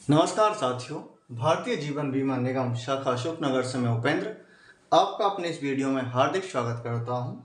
नमस्कार साथियों, भारतीय जीवन बीमा निगम शाखा अशोकनगर से मैं उपेंद्र आपका अपने इस वीडियो में हार्दिक स्वागत करता हूं।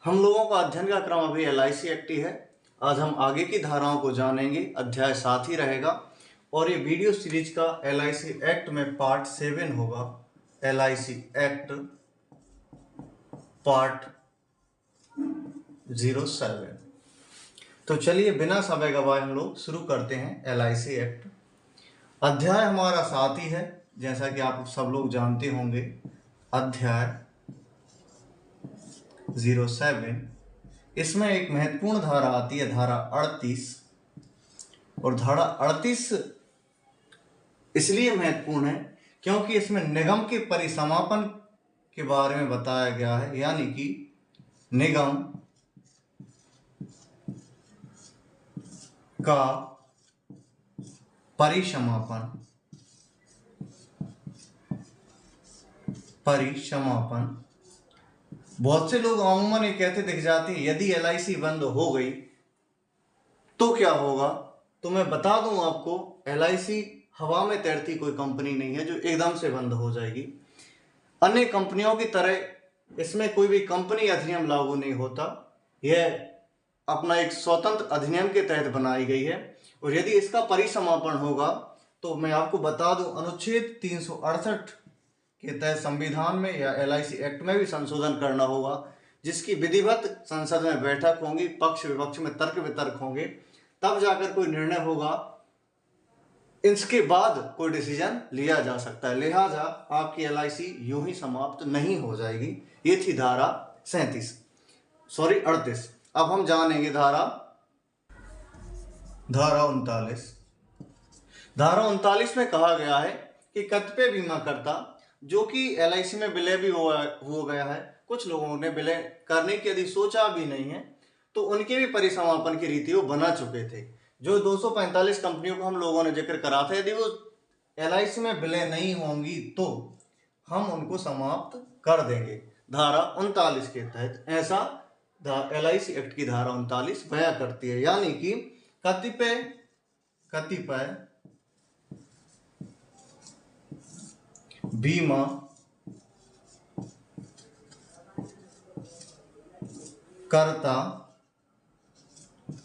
हम लोगों का अध्ययन का क्रम अभी LIC एक्ट ही है। आज हम आगे की धाराओं को जानेंगे। अध्याय 7 ही रहेगा और ये वीडियो सीरीज का LIC एक्ट में पार्ट 7 होगा। LIC act part 07। तो चलिए बिना समय गवाए हम लोग शुरू करते हैं LIC एक्ट। अध्याय हमारा 7 ही है, जैसा कि आप सब लोग जानते होंगे। अध्याय 07, इसमें एक महत्वपूर्ण धारा आती है, धारा 38। और धारा 38 इसलिए महत्वपूर्ण है क्योंकि इसमें निगम के परिसमापन के बारे में बताया गया है, यानी कि निगम का परिसमापन बहुत से लोग अमूमन ये कहते दिख जाते हैं, यदि LIC बंद हो गई तो क्या होगा। तो मैं बता दूं आपको, LIC हवा में तैरती कोई कंपनी नहीं है जो एकदम से बंद हो जाएगी। अन्य कंपनियों की तरह इसमें कोई भी कंपनी अधिनियम लागू नहीं होता। यह अपना एक स्वतंत्र अधिनियम के तहत बनाई गई है। और यदि इसका परिसमापन होगा तो मैं आपको बता दूं, अनुच्छेद 368 के तहत संविधान में या LIC एक्ट में भी संशोधन करना होगा, जिसकी विधिवत संसद में बैठक होंगी, पक्ष विपक्ष में तर्क वितर्क होंगे, तब जाकर कोई निर्णय होगा। इसके बाद कोई डिसीजन लिया जा सकता है। लिहाजा आपकी LIC यूं ही समाप्त नहीं हो जाएगी। ये थी धारा 38। अब हम जानेंगे धारा 39। धारा 39 में कहा गया है कि कतिपय बीमाकर्ता जो कि LIC में विलय भी हो गया है, कुछ लोगों ने विलय करने की यदि सोचा भी नहीं है, तो उनके भी परिसमापन की रीति वो बना चुके थे। जो 245 कंपनियों को हम लोगों ने जिक्र करा था, यदि वो LIC में विलय नहीं होंगी तो हम उनको समाप्त कर देंगे। धारा 39 के तहत ऐसा LIC एक्ट की धारा 39 बयां करती है, यानी कि कतिपय बीमा कर्ता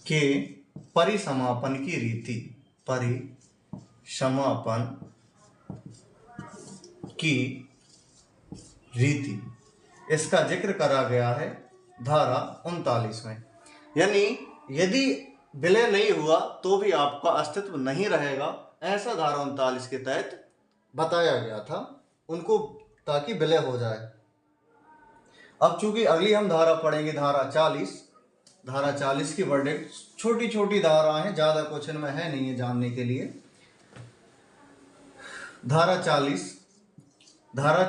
के परिसमापन की रीति इसका जिक्र करा गया है धारा 39 में। यानी यदि विलय नहीं हुआ तो भी आपका अस्तित्व नहीं रहेगा, ऐसा धारा 39 के तहत बताया गया था उनको, ताकि विलय हो जाए। अब चूंकि अगली हम धारा पढ़ेंगे, धारा 40 की वर्डिक्ट। छोटी छोटी धाराएं हैं, ज्यादा क्वेश्चन में है नहीं है जानने के लिए। धारा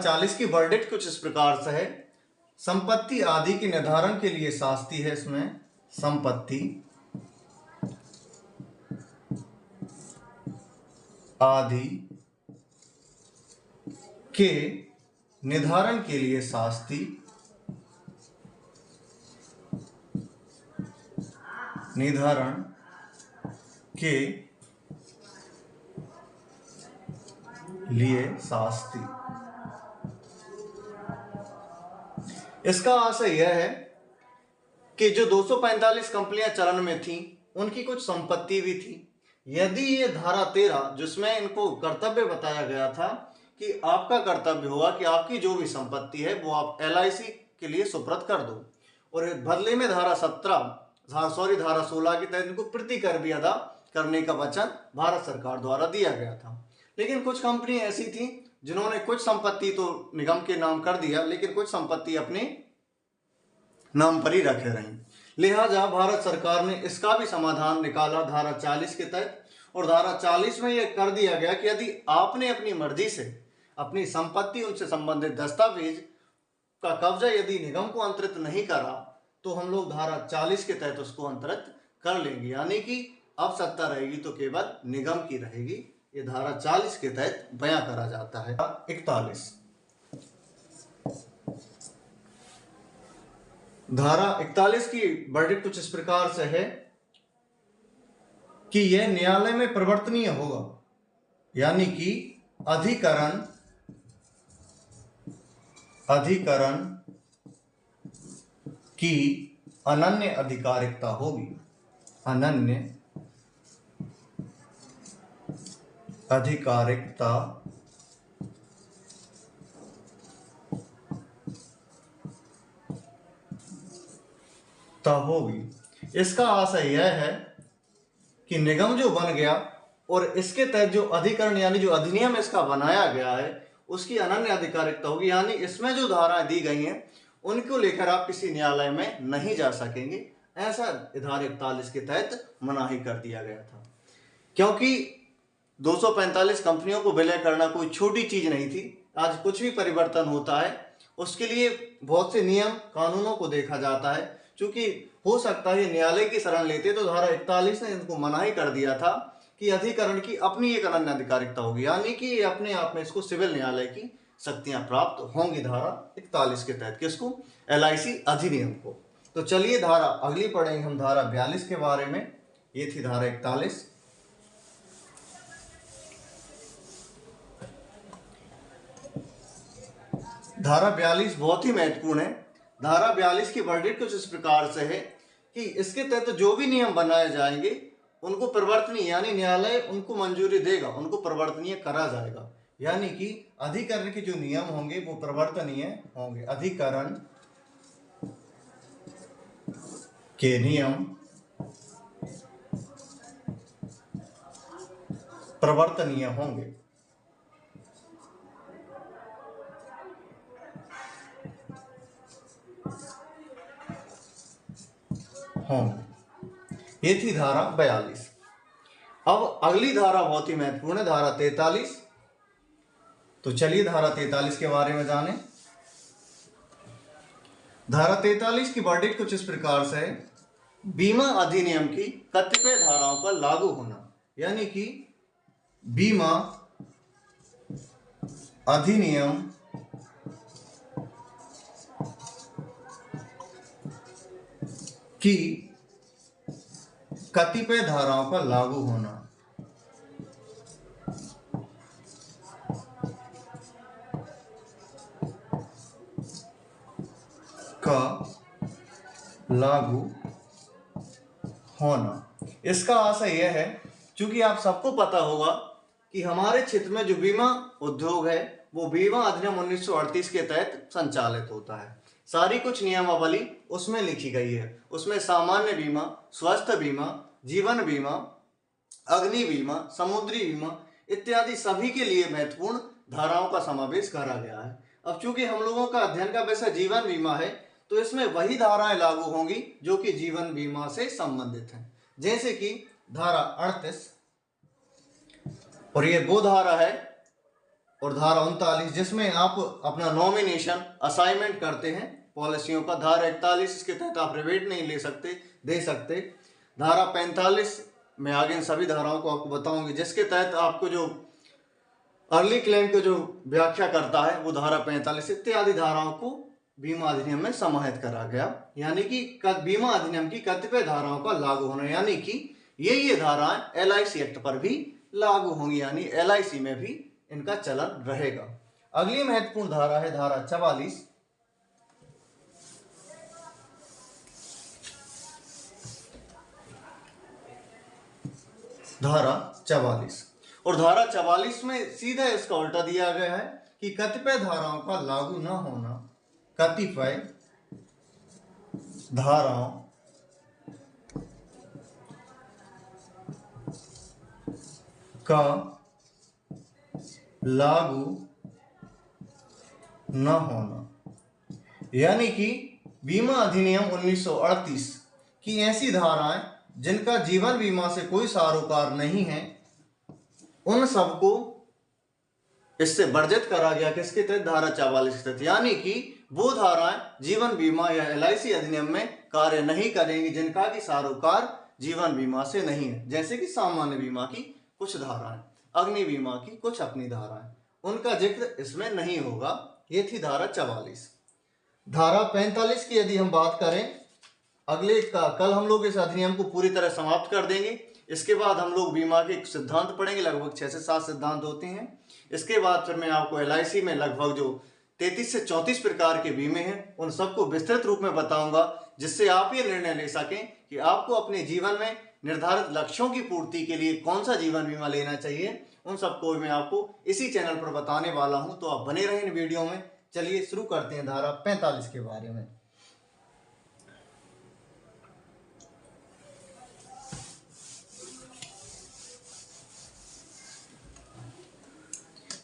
40 की वर्डिक्ट कुछ इस प्रकार से है। संपत्ति आदि के निर्धारण के लिए शास्ति है। इसमें संपत्ति आदि के निर्धारण के लिए शास्ति, निर्धारण के लिए शास्ति। इसका आशय यह है कि जो 245 कंपनियां चलन में थीं, उनकी कुछ संपत्ति भी थी। यदि ये धारा 13 जिसमें इनको कर्तव्य बताया गया था कि आपका कर्तव्य होगा कि आपकी जो भी संपत्ति है वो आप LIC के लिए सुप्रत कर दो, और बदले में धारा 16 के तहत इनको प्रति कर भी अदा करने का वचन भारत सरकार द्वारा दिया गया था। लेकिन कुछ कंपनी ऐसी थी जिन्होंने कुछ संपत्ति तो निगम के नाम कर दिया, लेकिन कुछ संपत्ति अपने नाम पर ही रखे रही। लिहाजा भारत सरकार ने इसका भी समाधान निकाला धारा 40 के तहत। और धारा 40 में यह कर दिया गया कि यदि आपने अपनी मर्जी से अपनी संपत्ति, उनसे संबंधित दस्तावेज का कब्जा यदि निगम को अंतरित नहीं करा, तो हम लोग धारा 40 के तहत उसको अंतरित कर लेंगे। यानी कि अब सत्ता रहेगी तो केवल निगम की रहेगी। ये धारा 40 के तहत बयां करा जाता है। 41 धारा 41 की वर्डिक्ट कुछ इस प्रकार से है कि यह न्यायालय में परिवर्तनीय होगा। यानी कि अधिकरण की अनन्य अधिकारिकता होगी, अनन्य अधिकारिकता होगी। इसका आशय यह है कि निगम जो बन गया और इसके तहत जो अधिकरण यानी जो अधिनियम इसका बनाया गया है उसकी अनन्य अधिकारिकता होगी, यानी इसमें जो धाराएं दी गई हैं उनको लेकर आप किसी न्यायालय में नहीं जा सकेंगे, ऐसा धारा 41 के तहत मनाही कर दिया गया था। क्योंकि 245 कंपनियों को विलय करना कोई छोटी चीज नहीं थी। आज कुछ भी परिवर्तन होता है उसके लिए बहुत से नियम कानूनों को देखा जाता है। चूंकि हो सकता है न्यायालय की शरण लेते तो धारा 41 ने इनको मनाही कर दिया था कि अधिकरण की अपनी एक अनन्य अधिकारिकता होगी, यानी कि ये अपने आप में इसको सिविल न्यायालय की शक्तियां प्राप्त होंगी धारा 41 के तहत। किसको? LIC अधिनियम को। तो चलिए धारा अगली पढ़ेंगे हम धारा 42 के बारे में। ये थी धारा 41। धारा 42 बहुत ही महत्वपूर्ण है। धारा 42 की वर्डिक्ट कुछ इस प्रकार से है कि इसके तहत जो भी नियम बनाए जाएंगे उनको परिवर्तनीय यानी न्यायालय उनको मंजूरी देगा, उनको परिवर्तनीय करा जाएगा। यानी कि अधिकरण के जो नियम होंगे वो परिवर्तनीय होंगे, अधिकरण के नियम परिवर्तनीय होंगे। ये थी धारा 42। अब अगली धारा बहुत ही महत्वपूर्ण है, धारा 43। तो चलिए धारा 43 के बारे में जाने। धारा 43 की वर्डिक्ट कुछ इस प्रकार से है, बीमा अधिनियम की कतिपय धाराओं पर लागू होना। यानी कि बीमा अधिनियम की कतिपय धाराओं पर लागू होना का लागू होना। इसका आशय यह है, क्योंकि आप सबको पता होगा कि हमारे क्षेत्र में जो बीमा उद्योग है वो बीमा अधिनियम 1938 के तहत संचालित होता है। सारी कुछ नियमावली उसमें लिखी गई है। उसमें सामान्य बीमा, स्वास्थ्य बीमा, जीवन बीमा, अग्नि बीमा, समुद्री बीमा इत्यादि सभी के लिए महत्वपूर्ण धाराओं का समावेश करा गया है। अब चूंकि हम लोगों का अध्ययन का विषय जीवन बीमा है तो इसमें वही धाराएं लागू होंगी जो कि जीवन बीमा से संबंधित हैं। जैसे कि धारा 38 और ये वो धारा है, और धारा 39 जिसमें आप अपना नॉमिनेशन असाइनमेंट करते हैं पॉलिसियों का। धारा 41 इसके तहत आप रिबेट नहीं दे सकते। धारा 45 में आगे इन सभी धाराओं को आपको बताऊंगी, जिसके तहत आपको जो अर्ली क्लेम के जो व्याख्या करता है वो धारा 45 इत्यादि धाराओं को बीमा अधिनियम में समाहित करा गया। यानी कि बीमा अधिनियम की कतिपय धाराओं का लागू होना, यानी कि ये धाराएं LIC एक्ट पर भी लागू होंगी, यानी LIC में भी इनका चलन रहेगा। अगली महत्वपूर्ण धारा है धारा 44। धारा 44 और धारा 44 में सीधा इसका उल्टा दिया गया है कि कतिपय धाराओं का लागू न होना, कतिपय धाराओं का लागू न होना। यानी कि बीमा अधिनियम 1938 की ऐसी धाराएं जिनका जीवन बीमा से कोई सरोकार नहीं है उन सबको इससे वर्जित करा गया। किसके तहत? धारा 44 के तहत। यानी कि वो धाराएं जीवन बीमा या LIC अधिनियम में कार्य नहीं करेंगी जिनका कि सरोकार जीवन बीमा से नहीं है। जैसे कि सामान्य बीमा की कुछ धाराएं, अग्नि बीमा की कुछ अपनी धाराएं, उनका जिक्र इसमें नहीं होगा। ये थी धारा 44। धारा 45 की यदि हम बात करें, कल हम लोग इस अधिनियम को पूरी तरह समाप्त कर देंगे। इसके बाद हम लोग बीमा के सिद्धांत पढ़ेंगे, लगभग 6 से 7 सिद्धांत होते हैं। इसके बाद फिर मैं आपको LIC में लगभग जो 33 से 34 प्रकार के बीमे हैं उन सबको विस्तृत रूप में बताऊंगा, जिससे आप ये निर्णय ले सकें कि आपको अपने जीवन में निर्धारित लक्ष्यों की पूर्ति के लिए कौन सा जीवन बीमा लेना चाहिए। उन सबको मैं आपको इसी चैनल पर बताने वाला हूं, तो आप बने रहें इन वीडियो में। चलिए शुरू करते हैं धारा 45 के बारे में।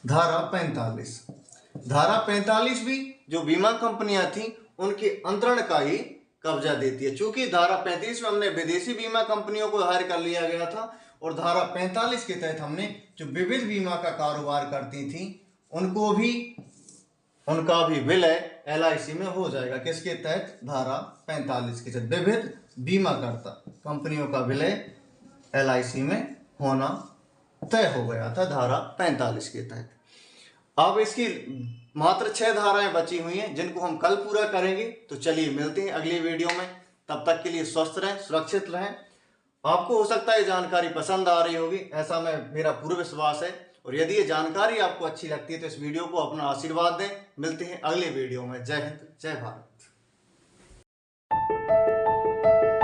धारा 45 भी जो बीमा कंपनियां थी उनके अंतरण का ही कब्जा देती है। चूंकि धारा 35 में हमने विदेशी बीमा कंपनियों को हायर कर लिया गया था, और धारा 45 के तहत हमने जो विविध बीमा का कारोबार करती थी उनका भी विलय LIC में हो जाएगा। किसके तहत? धारा 45 के तहत विविध बीमा करता कंपनियों का विलय LIC में होना तय हो गया था धारा 45 के तहत। अब इसकी मात्र 6 धाराएं बची हुई हैं जिनको हम कल पूरा करेंगे। तो चलिए मिलते हैं अगली वीडियो में, तब तक के लिए स्वस्थ रहें, सुरक्षित रहें। आपको हो सकता है ये जानकारी पसंद आ रही होगी, ऐसा मेरा पूरा विश्वास है। और यदि ये जानकारी आपको अच्छी लगती है तो इस वीडियो को अपना आशीर्वाद दें। मिलते हैं अगले वीडियो में। जय हिंद, जय भारत।